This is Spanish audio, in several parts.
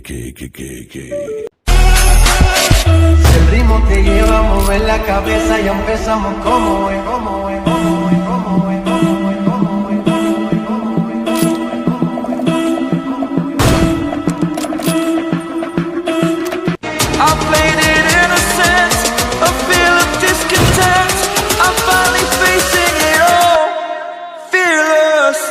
Si el ritmo te lleva a mover la cabeza, ya empezamos como es, como es, como es, como es, como es, como es, I played it innocent, a feel of discontent. I'm finally facing it all, fearless.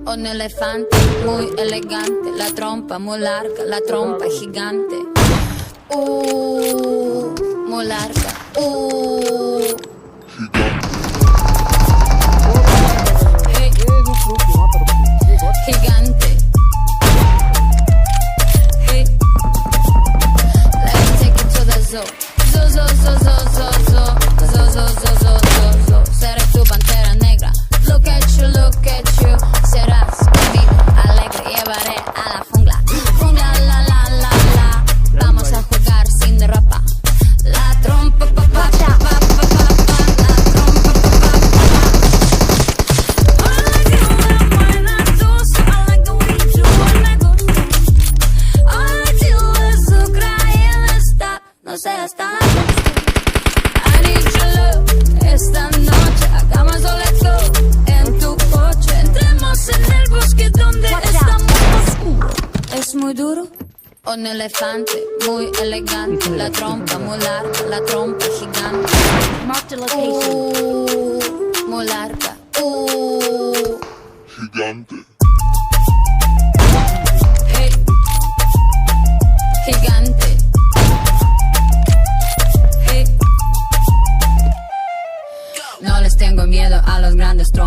Un elefante muy elegante, la trompa muy larga, la trompa gigante. Muy larga. Hey. Gigante. Hey. Let's take it to the zoo. Zoo, zoo, zoo, zoo, zoo, zoo, zoo, zoo, zoo, zoo, zoo, zoo. Seré tu pantera negra. Look at you, look at you. Serás conmigo alegre, llevaré a la jungla. Jungla, la, la, la, la. Vamos a jugar sin derrapa. La trompa, pa, pa, pa, pa, pa, pa, pa. La trompa, pa, pa, pa, pa. I like it when buena tú, I like the way you do, me gusta. All I do es Ucrania está, no seas tan I need your love. Esta noche hagamos soledad en tu coche. Entremos en el bosque donde está muy oscuro. Es muy duro. Un elefante muy elegante, la trompa muy larga, la trompa gigante. Mark the location. Muy larga. Gigante. Hey. Gigante. Hey. No les tengo miedo a los grandes trompos.